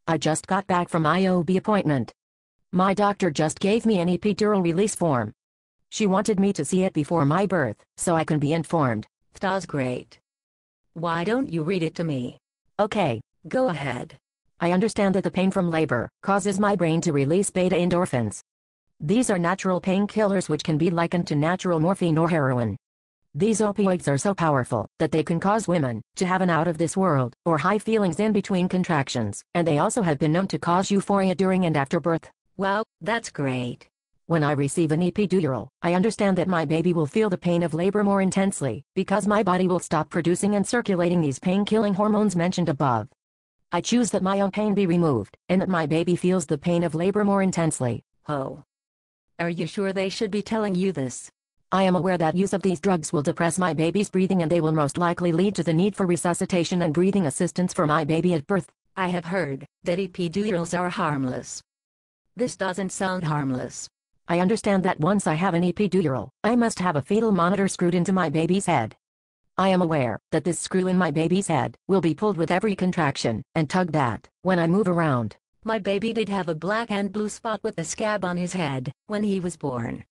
I just got back from my OB appointment. My doctor just gave me an epidural release form. She wanted me to see it before my birth, so I can be informed. That's great. Why don't you read it to me? Okay. Go ahead. I understand that the pain from labor causes my brain to release beta endorphins. These are natural painkillers which can be likened to natural morphine or heroin. These opioids are so powerful that they can cause women to have an out-of-this-world or high feelings in between contractions, and they also have been known to cause euphoria during and after birth. Wow, that's great. When I receive an epidural, I understand that my baby will feel the pain of labor more intensely, because my body will stop producing and circulating these pain-killing hormones mentioned above. I choose that my own pain be removed, and that my baby feels the pain of labor more intensely. Oh. Are you sure they should be telling you this? I am aware that use of these drugs will depress my baby's breathing, and they will most likely lead to the need for resuscitation and breathing assistance for my baby at birth. I have heard that epidurals are harmless. This doesn't sound harmless. I understand that once I have an epidural, I must have a fetal monitor screwed into my baby's head. I am aware that this screw in my baby's head will be pulled with every contraction and tugged at when I move around. My baby did have a black and blue spot with a scab on his head when he was born.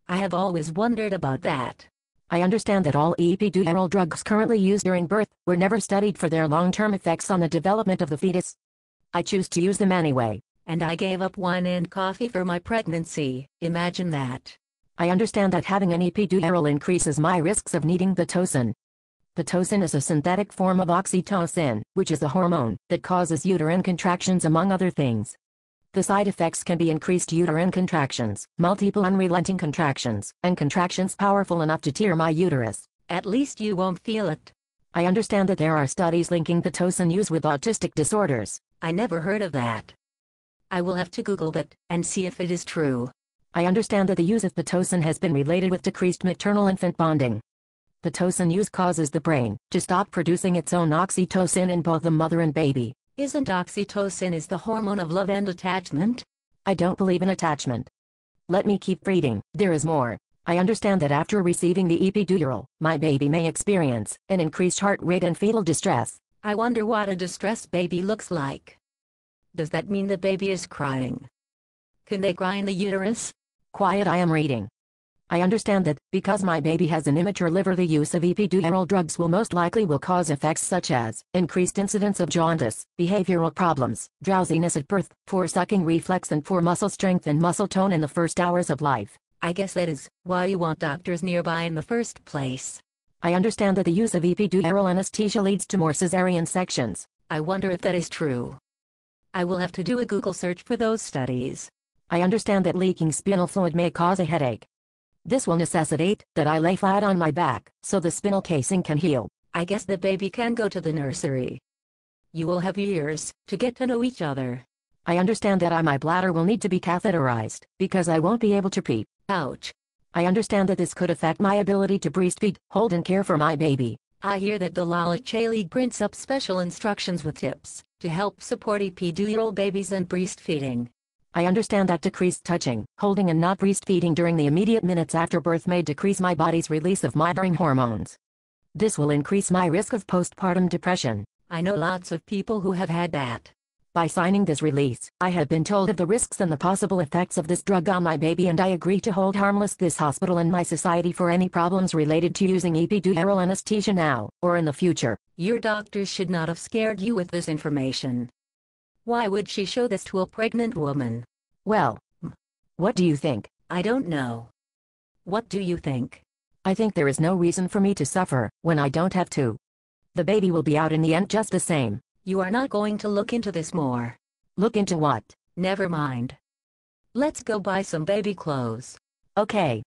I have always wondered about that. I understand that all epidural drugs currently used during birth were never studied for their long-term effects on the development of the fetus. I choose to use them anyway. And I gave up wine and coffee for my pregnancy, imagine that. I understand that having an epidural increases my risks of needing Pitocin. Pitocin is a synthetic form of oxytocin, which is a hormone that causes uterine contractions among other things. The side effects can be increased uterine contractions, multiple unrelenting contractions, and contractions powerful enough to tear my uterus. At least you won't feel it. I understand that there are studies linking Pitocin use with autistic disorders. I never heard of that. I will have to Google that and see if it is true. I understand that the use of Pitocin has been related with decreased maternal-infant bonding. Pitocin use causes the brain to stop producing its own oxytocin in both the mother and baby. Isn't oxytocin is the hormone of love and attachment? I don't believe in attachment. Let me keep reading, there is more. I understand that after receiving the epidural, my baby may experience an increased heart rate and fetal distress. I wonder what a distressed baby looks like. Does that mean the baby is crying? Can they cry in the uterus? Quiet, I am reading. I understand that, because my baby has an immature liver, the use of epidural drugs will most likely cause effects such as increased incidence of jaundice, behavioral problems, drowsiness at birth, poor sucking reflex, and poor muscle strength and muscle tone in the first hours of life. I guess that is why you want doctors nearby in the first place. I understand that the use of epidural anesthesia leads to more cesarean sections. I wonder if that is true. I will have to do a Google search for those studies. I understand that leaking spinal fluid may cause a headache. This will necessitate that I lay flat on my back, so the spinal casing can heal. I guess the baby can go to the nursery. You will have years to get to know each other. I understand that my bladder will need to be catheterized, because I won't be able to pee. Ouch. I understand that this could affect my ability to breastfeed, hold and care for my baby. I hear that the Lala Che League prints up special instructions with tips to help support epidural babies and breastfeeding. I understand that decreased touching, holding and not breastfeeding during the immediate minutes after birth may decrease my body's release of mothering hormones. This will increase my risk of postpartum depression. I know lots of people who have had that. By signing this release, I have been told of the risks and the possible effects of this drug on my baby, and I agree to hold harmless this hospital and my society for any problems related to using epidural anesthesia now or in the future. Your doctors should not have scared you with this information. Why would she show this to a pregnant woman? Well, what do you think? I don't know. What do you think? I think there is no reason for me to suffer when I don't have to. The baby will be out in the end just the same. You are not going to look into this more. Look into what? Never mind. Let's go buy some baby clothes. Okay.